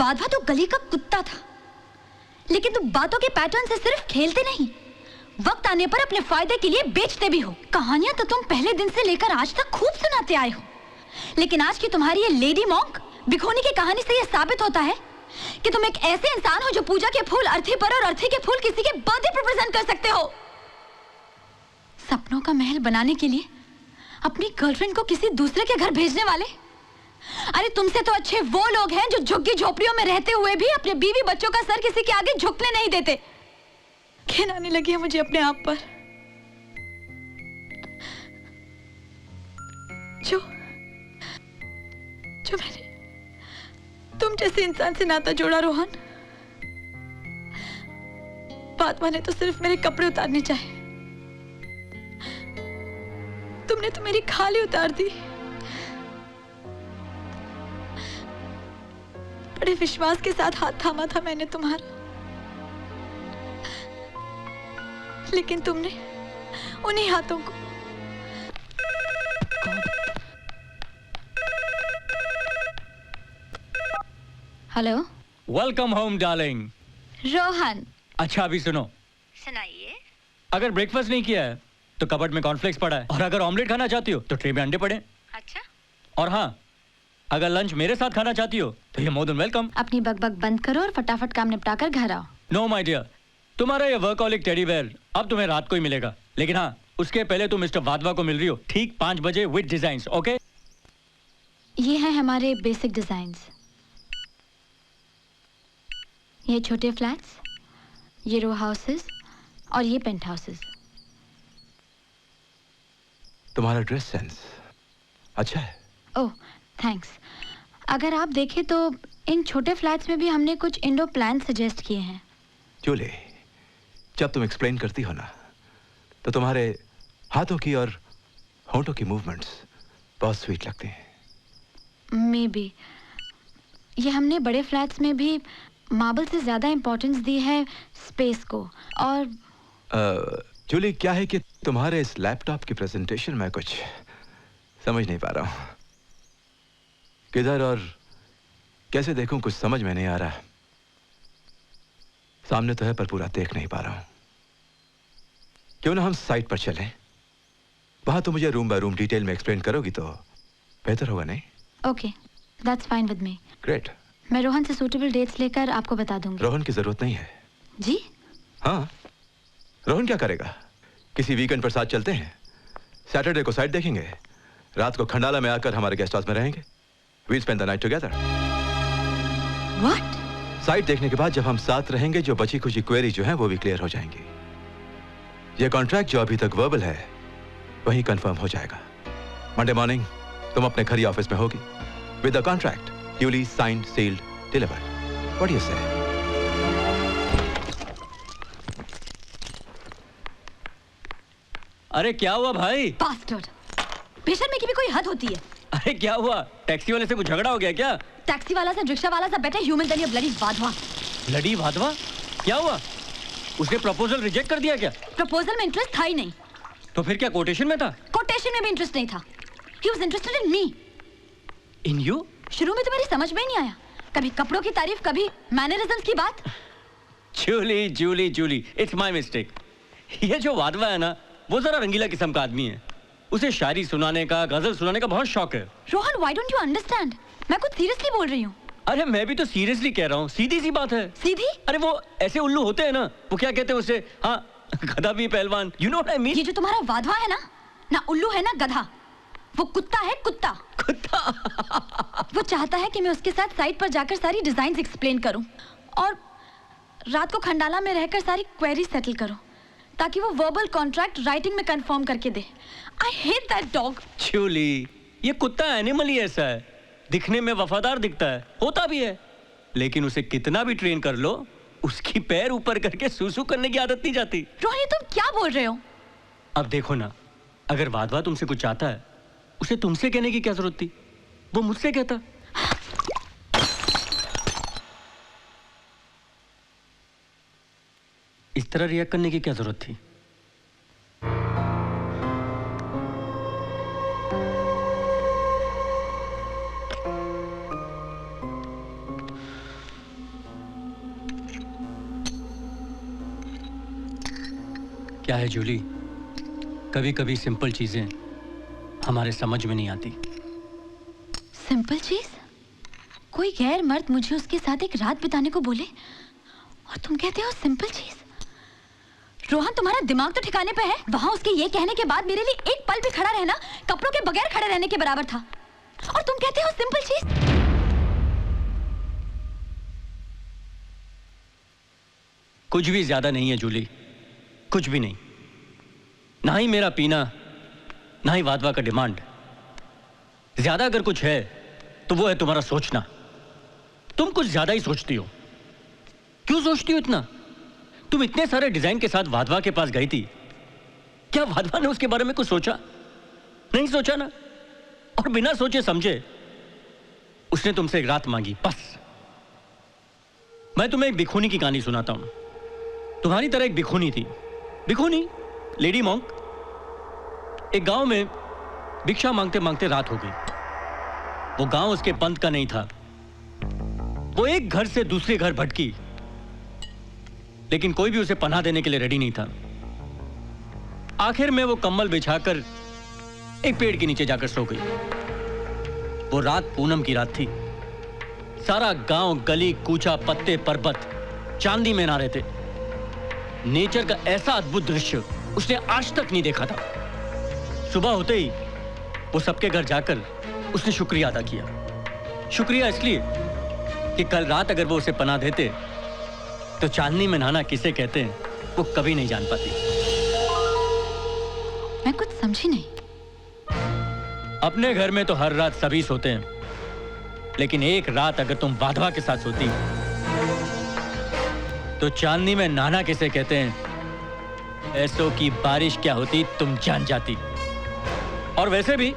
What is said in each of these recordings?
वाधवा तो गली का कुत्ता था, लेकिन तुम बातों के पैटर्न से सिर्फ खेलते नहीं, वक्त आने पर अपने फायदे के लिए बेचते भी हो। कहानियां तो तुम पहले दिन से लेकर आज तक खूब सुनाते आए हो, लेकिन आज की तुम्हारी ये लेडी मॉन्क बिखोनी की कहानी से ये साबित होता है कि तुम एक ऐसे इंसान हो जो पूजा के फूल अर्थी पर और अर्थी के फूल किसी के बर्थडे पर प्रेजेंट कर सकते हो। सपनों का महल बनाने के लिए अपनी गर्लफ्रेंड को किसी दूसरे के घर भेजने वाले। अरे तुमसे तो अच्छे वो लोग हैं जो झुग्गी झोपड़ियों में रहते हुए भी अपने बीवी बच्चों का सर किसी के आगे झुकने नहीं देते। घिन आने लगी है मुझे अपने आप पर। जो मैंने तुम जैसे इंसान से नाता जोड़ा रोहन, वाधवा ने तो सिर्फ मेरे कपड़े उतारने चाहे, तुमने तो मेरी खाली उतार दी। बड़े विश्वास के साथ हाथ थामा था मैंने तुम्हारा, लेकिन तुमने उन्हीं हाथों को। Hello. Welcome home darling. Rohan. अच्छा अभी सुनो। सुनाइए। अगर ब्रेकफास्ट नहीं किया है तो कबर्ड में कॉर्नफ्लेक्स पड़ा है, और अगर ऑमलेट खाना चाहती हो तो ट्रे में अंडे पड़े। अच्छा। और हाँ, अगर लंच मेरे साथ खाना चाहती हो तो ये मोर देन वेलकम। अपनी बकबक बंद करो और फटाफट काम निपटा कर घर आओ। नो माय डियर, तुम्हारा ये वर्कहॉलिक टेडी बेयर अब तुम्हें रात को ही मिलेगा, लेकिन हाँ उसके पहले तुम मिस्टर वाधवा को मिल रही हो ठीक 5 बजे विद डिजाइन्स। ओके, ये हैं हमारे बेसिक डिजाइन्स। ये छोटे फ्लैट्स, ये रो हाउसेस और ये पेंट हाउसेस। तुम्हारा ड्रेस सेंस अच्छा है। ओह थैंक्स। अगर आप देखें तो इन छोटे फ्लैट्स में भी हमने कुछ इंडोर प्लान सजेस्ट किए हैं। जूली, जब तुम एक्सप्लेन करती हो ना तो तुम्हारे हाथों की और होंठों की मूवमेंट्स बहुत स्वीट लगती हैं। मे बी ये हमने बड़े फ्लैट्स में भी मार्बल से ज्यादा इंपॉर्टेंस दी है स्पेस को। और जूली, क्या है कि तुम्हारे इस लैपटॉप की प्रेजेंटेशन में कुछ समझ नहीं पा रहा हूं। किधर और कैसे देखूं कुछ समझ में नहीं आ रहा। सामने तो है पर पूरा देख नहीं पा रहा हूं। क्यों ना हम साइट पर चलें? वहां तो मुझे रूम बाय रूम डिटेल में एक्सप्लेन करोगी तो बेहतर होगा, नहीं? Okay, that's fine with me. Great. मैं रोहन से सूटेबल डेट्स लेकर आपको बता दूंगी। रोहन की जरूरत नहीं है। जी? हाँ, रोहन क्या करेगा? किसी वीकेंड पर साथ चलते हैं, सैटरडे को साइट देखेंगे, रात को खंडाला में आकर हमारे गेस्ट हाउस में रहेंगे। We'll spend the night together. What? Site देखने के बाद जब हम साथ रहेंगे, जो बची खुची क्वेरी जो है वो भी क्लियर हो जाएंगी। ये कॉन्ट्रैक्ट जो अभी तक वर्बल है वही कंफर्म हो जाएगा। मंडे मॉर्निंग तुम अपने घर या ऑफिस में होगी with the contract duly signed, sealed, delivered. What do you say? अरे क्या हुआ भाई? Bastard! बेशर्मी की भी कोई हद होती है। अरे क्या हुआ? टैक्सी वाले से कुछ झगड़ा हो गया क्या? टैक्सी वाला से रिक्शा वाला सा बेटर ह्यूमन देन ये ब्लडी वाधवा। ब्लडी वाधवा? क्या हुआ? उसने प्रपोजल रिजेक्ट कर दिया क्या? प्रपोजल में इंटरेस्ट था ही नहीं। तो फिर क्या कोटेशन में था? कोटेशन में भी इंटरेस्ट नहीं था। He was interested in me. In you? शुरू में तो मेरी समझ में ही नहीं आया। कभी कपड़ों की तारीफ, कभी मैनरिज्म्स की बात। Julie Julie Julie, it's my mistake. ये जो वाधवा है ना, वो जरा रंगीला किस्म का आदमी है। उसे शायरी सुनाने का, गजल सुनाने का बहुत शौक है। Rohan, why don't you understand? मैं कुछ सीरियसली बोल रही हूँ। अरे मैं भी तो सीरियसली कह रहा हूँ, सीधी सी बात है। सीधी? अरे वो ऐसे उल्लू होते हैं ना, वो क्या कहते हैं उसे, हाँ गधा भी पहलवान, you know what I mean? ये जो तुम्हारा वाधवा है ना उल्लू है ना गधा, वो कुत्ता है, कुत्ता। कुत्ता? वो चाहता है कि मैं उसके साथ साइट पर जाकर सारी डिजाइन्स एक्सप्लेन करूं और रात को खंडाला में रहकर सारी क्वेरी सेटल करूं, ताकि वो वर्बल कॉन्ट्रैक्ट राइटिंग में कंफर्म करके दे। I hate that dog. Julie, ये कुत्ता एनिमल ही ऐसा है, दिखने में वफादार दिखता है, होता भी है, लेकिन उसे कितना भी ट्रेन कर लो, उसकी पैर ऊपर करके सूसू करने की आदत नहीं जाती। रोहिणी, तुम क्या बोल रहे हो? अब देखो ना, अगर वाधवा तुमसे कुछ चाहता है, उसे तुमसे कहने की क्या जरूरत थी? वो मुझसे कहता। इस तरह रिएक्ट करने की क्या जरूरत थी? क्या है जूली, कभी कभी सिंपल चीजें हमारे समझ में नहीं आती। सिंपल चीज? कोई गैर मर्द मुझे उसके साथ एक रात बिताने को बोले और तुम कहते हो सिंपल चीज? रोहन, तुम्हारा दिमाग तो ठिकाने पे है? वहां उसके ये कहने के बाद मेरे लिए एक पल भी खड़ा रहना कपड़ों के बगैर खड़े रहने के बराबर था, और तुम कहते हो सिंपल चीज? कुछ भी ज्यादा नहीं है जूली, कुछ भी नहीं। ना ही मेरा पीना, ना ही वादवा का डिमांड। ज्यादा अगर कुछ है तो वो है तुम्हारा सोचना। तुम कुछ ज्यादा ही सोचती हो। क्यों सोचती हो इतना? तुम इतने सारे डिजाइन के साथ वादवा के पास गई थी, क्या वादवा ने उसके बारे में कुछ सोचा? नहीं सोचा ना। और बिना सोचे समझे उसने तुमसे एक रात मांगी, बस। मैं तुम्हें एक भिखुनी की कहानी सुनाता हूं। तुम्हारी तरह एक भिखुनी थी। भिखुनी, लेडी मॉन्क। एक गांव में भिक्षा मांगते मांगते रात हो गई। वो गांव उसके पंथ का नहीं था। वो एक घर से दूसरे घर भटकी, लेकिन कोई भी उसे पनाह देने के लिए रेडी नहीं था। आखिर में वो कंबल बिछाकर एक पेड़ के नीचे जाकर सो गई। वो रात पूनम की रात थी। सारा गांव, गली कूचा, पत्ते पर्वत चांदी में नहा रहे थे। नेचर का ऐसा अद्भुत दृश्य उसने आज तक नहीं देखा था। सुबह होते ही वो सबके घर जाकर उसने शुक्रिया अदा किया। शुक्रिया इसलिए कि कल रात अगर वो उसे पनाह देते तो चांदनी में नहाना किसे कहते हैं वो कभी नहीं जान पाती। मैं कुछ समझी नहीं। अपने घर में तो हर रात सभी सोते हैं, लेकिन एक रात अगर तुम वाधवा के साथ सोती तो चांदनी में नहाना किसे कहते हैं, ऐसों की बारिश क्या होती तुम जान जाती। और वैसे भी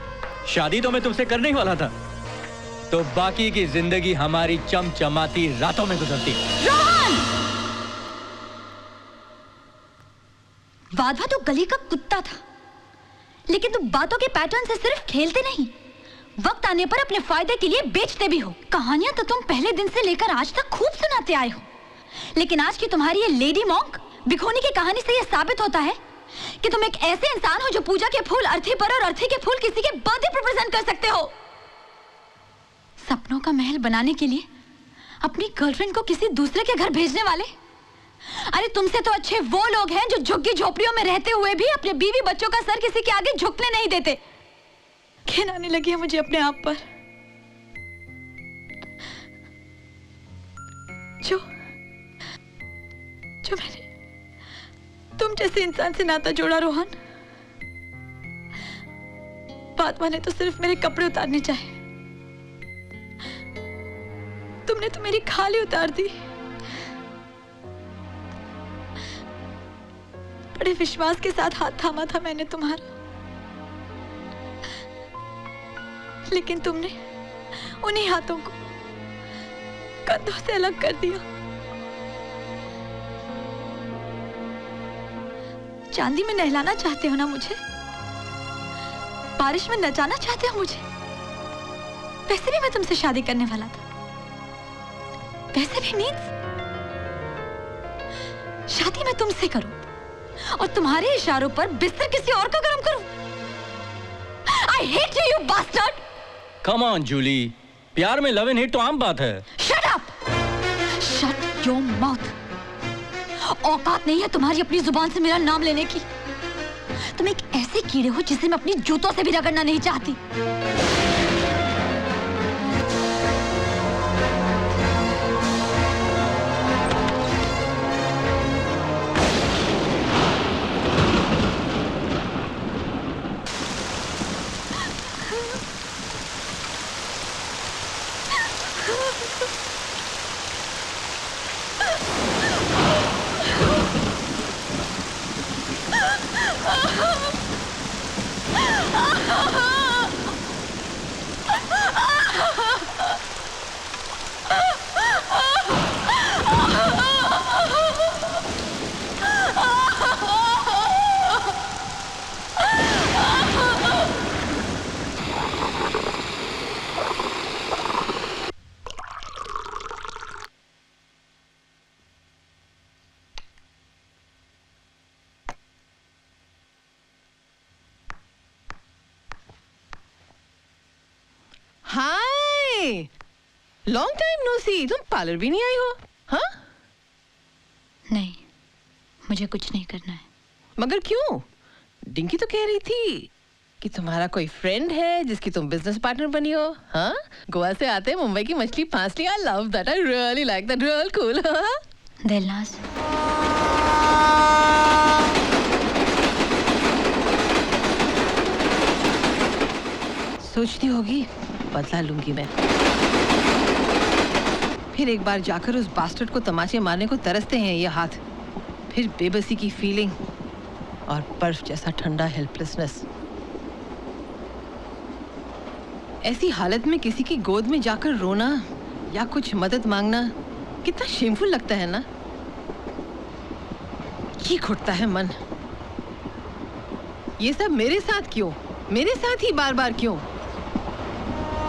शादी तो मैं तुमसे करने ही वाला था, तो बाकी की जिंदगी हमारी चमचमाती रातों में गुजरती। रोहन! वाधवा तो गली का कुत्ता था, लेकिन तुम बातों के पैटर्न से सिर्फ खेलते नहीं, वक्त आने पर अपने फायदे के लिए बेचते भी हो। कहानियां तो तुम पहले दिन से लेकर आज तक खूब सुनाते आए हो, लेकिन आज की तुम्हारी ये लेडी मॉन्क भिखोनी की कहानी से यह साबित होता है कि तुम एक ऐसे इंसान हो जो पूजा के फूल अर्थी पर और अर्थी के फूल किसी के बर्थडे पर प्रेजेंट कर सकते हो। सपनों का महल बनाने के लिए अपनी गर्लफ्रेंड को किसी दूसरे के घर भेजने वाले। अरे तुमसे तो अच्छे वो लोग हैं जो झुग्गी झोपड़ियों में रहते हुए भी अपने बीवी बच्चों का सर किसी के आगे झुकने नहीं देते। घिन आने लगी है मुझे अपने आप पर। जो मैंने तुम जैसे इंसान से नाता जोड़ा रोहन, फातिमा ने तो सिर्फ मेरे कपड़े उतारने चाहे, तुमने तो मेरी खाली उतार दी। बड़े विश्वास के साथ हाथ थामा था मैंने तुम्हारा, लेकिन तुमने उन्हीं हाथों को कंधों से अलग कर दिया। चांदी में नहलाना चाहते हो ना मुझे, बारिश में नचाना चाहते हो मुझे। वैसे भी मैं तुमसे शादी करने वाला था। वैसे भी मीन्स शादी मैं तुमसे करूं और तुम्हारे इशारों पर बिस्तर किसी और का गरम करूं। I hate you, you bastard! Come on, Jully, प्यार में लव एंड हेट तो आम बात है। Shut up! Shut your mouth! औकात नहीं है तुम्हारी अपनी जुबान से मेरा नाम लेने की। तुम एक ऐसे कीड़े हो जिसे मैं अपनी जूतों से भी रगड़ना नहीं चाहती। हाय, लॉन्ग टाइम नो सी। तुम पार्लर भी नहीं आई हो? हाँ? नहीं, मुझे कुछ नहीं करना है। मगर क्यों? डिंकी तो कह रही थी कि तुम्हारा कोई फ्रेंड है जिसकी तुम बिजनेस पार्टनर बनी हो। हाँ, गोवा से आते मुंबई की मछली फांस ली। I love that, I really like that, real cool. Dilnaz, सोचती होगी बदला लूंगी मैं। फिर एक बार जाकर उस बास्टर्ड को तमाचे मारने को तरसते हैं ये हाथ। फिर बेबसी की फीलिंग और बर्फ जैसा ठंडा हेल्पलेसनेस। ऐसी हालत में किसी की गोद में जाकर रोना या कुछ मदद मांगना कितना शेमफुल लगता है ना। ये घुटता है मन। ये सब मेरे साथ क्यों? मेरे साथ ही बार बार क्यों?